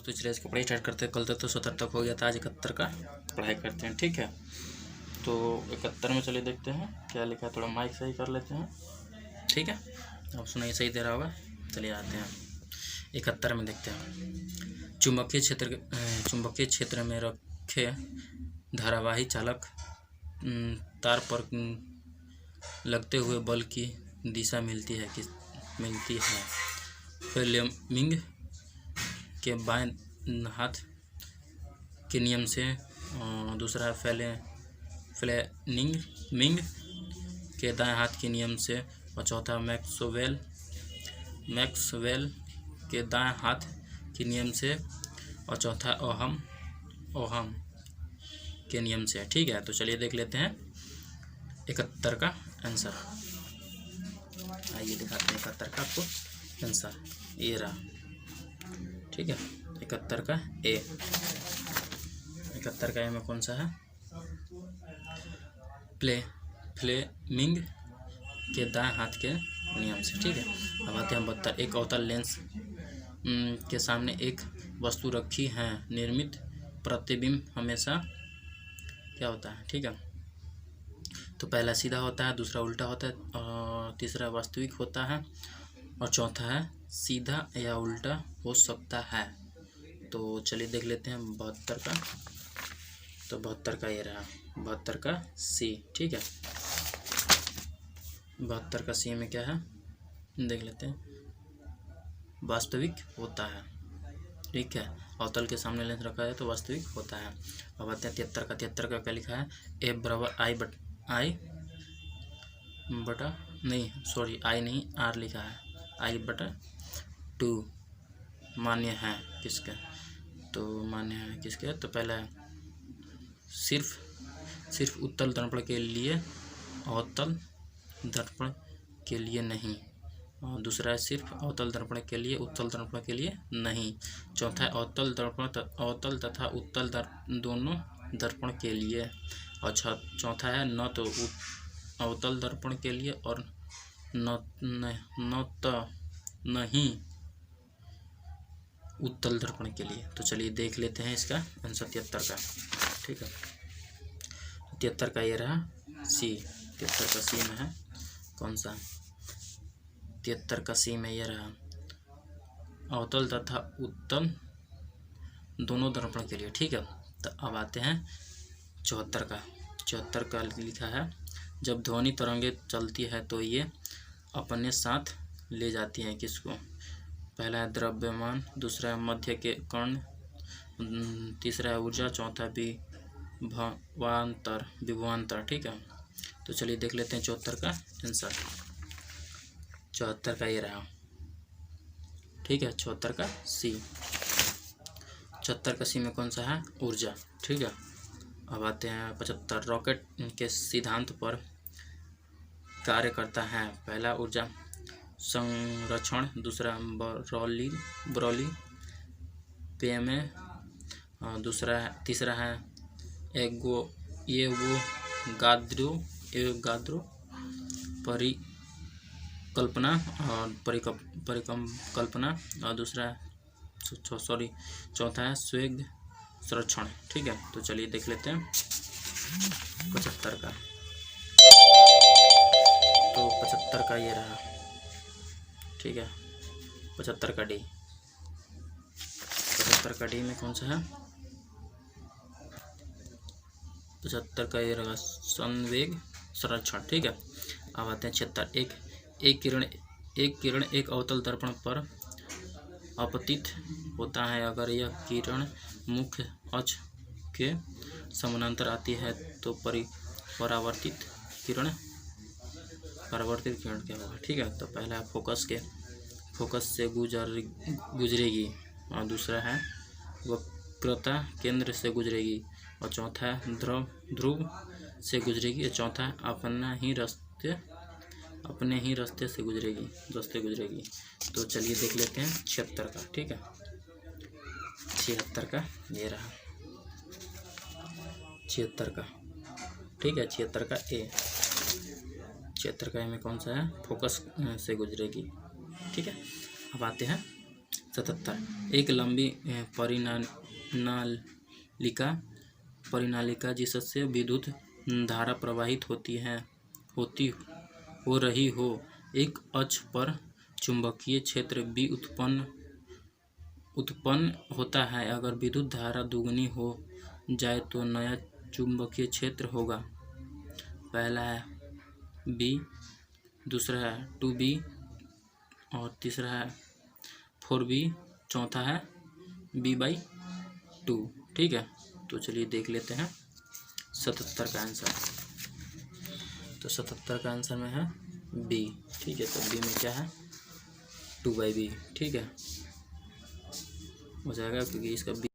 तो चलिए इसकी पढ़ाई स्टार्ट करते हैं। कल तक तो 70 तक हो गया था, आज 71 का पढ़ाई करते हैं। ठीक है, तो 71 में चलिए देखते हैं क्या लिखा है। थोड़ा माइक सही कर लेते हैं। ठीक है, अब सुनाई सही दे रहा होगा। चलिए आते हैं 71 में देखते हैं। चुंबकीय क्षेत्र में रखे धारावाही चालक तार पर लगते हुए बल की दिशा मिलती है फ्लेमिंग के बाएं हाथ के नियम से, दूसरा फ्लेमिंग के दाएं हाथ के नियम से, और चौथा मैक्सवेल के दाएं हाथ के नियम से, और चौथा ओहम के नियम से। ठीक है, तो चलिए देख लेते हैं 71 का आंसर। आइए दिखाते हैं 71 का आपको आंसर, ये रहा। ठीक है, 71 का ए। 71 का ए में कौन सा है? फ्लेमिंग के दाएं हाथ के नियम से। ठीक है, अब आते हैं 72। एक अवतल लेंस के सामने एक वस्तु रखी है। निर्मित प्रतिबिंब हमेशा क्या होता है? ठीक है, तो पहला सीधा होता है, दूसरा उल्टा होता है, और तीसरा वास्तविक होता है, और चौथा है सीधा या उल्टा हो सकता है। तो चलिए देख लेते हैं 72 का। तो 72 का ये रहा, 72 का सी। ठीक है, 72 का सी में क्या है देख लेते हैं। वास्तविक होता है। ठीक है, अवतल के सामने लेंस रखा है तो वास्तविक होता है। अब आते हैं 73 का। 73 का क्या लिखा है? ए बराबर आई नहीं आर लिखा है। आई बटा 2 मान्य है किसके? तो मान्य है किसके? तो पहला है सिर्फ उत्तल दर्पण के लिए, अवतल दर्पण के लिए नहीं। और दूसरा है सिर्फ अवतल दर्पण के लिए, उत्तल दर्पण के लिए नहीं। चौथा है अवतल तथा उत्तल दोनों दर्पण के लिए। और चौथा है न तो अवतल दर्पण के लिए और नहीं उत्तल दर्पण के लिए। तो चलिए देख लेते हैं इसका आंसर 73 का। ठीक है, 73 का ये रहा सी। 73 का सी में है कौन सा? 73 का सी में ये रहा, अवतल तथा उत्तल दोनों दर्पण के लिए। ठीक है, तो अब आते हैं 74 का। 74 का लिखा है, जब ध्वनि तरंगे चलती है तो ये अपने साथ ले जाती हैं किसको? पहला है द्रव्यमान, दूसरा है मध्य के कण, तीसरा है ऊर्जा, चौथा विभवांतर। ठीक है, तो चलिए देख लेते हैं 74 का आंसर। 74 का ये रहा। ठीक है, 74 का सी। 74 का सी में कौन सा है? ऊर्जा। ठीक है, अब आते हैं 75। रॉकेट के सिद्धांत पर कार्य करता है। पहला ऊर्जा संरक्षण, दूसरा ब्रॉली पेय, तीसरा है एवोगाद्रो परिकल्पना और परिकल्पना, और दूसरा चौथा है स्वेग संरक्षण। ठीक है, तो चलिए देख लेते हैं 75 का। तो 75 का ये रहा। ठीक है, 75 का डी। 75 का डी में कौन सा है? 75 का ये रहा संवेग संरक्षण। ठीक है, अब आते हैं 76। एक किरण एक अवतल दर्पण पर अपतित होता है। अगर यह किरण मुख्य अक्ष के समानांतर आती है तो परावर्तित किरण क्या होगा? ठीक है, तो पहला है फोकस से गुजरेगी, और दूसरा है वक्रता केंद्र से गुजरेगी, और चौथा है ध्रुव से गुजरेगी, और चौथा है अपने ही रास्ते से गुजरेगी। तो चलिए देख लेते हैं 76 का। ठीक है, 76 का ये रहा 76 का। ठीक है, 76 का ए। 76 का ए में कौन सा है? फोकस से गुजरेगी। ठीक है, अब आते हैं 77 एक लंबी परिनालिका जिससे विद्युत धारा प्रवाहित हो रही हो, एक अक्ष पर चुंबकीय क्षेत्र B उत्पन्न होता है। अगर विद्युत धारा दुगनी हो जाए तो नया चुंबकीय क्षेत्र होगा। पहला है B, दूसरा है 2B और तीसरा है 4B, चौथा है B/2। ठीक है, तो चलिए देख लेते हैं 77 का आंसर। तो 77 का आंसर में है B। ठीक है, तो B में क्या है 2/B। ठीक है, हो जाएगा क्योंकि इसका B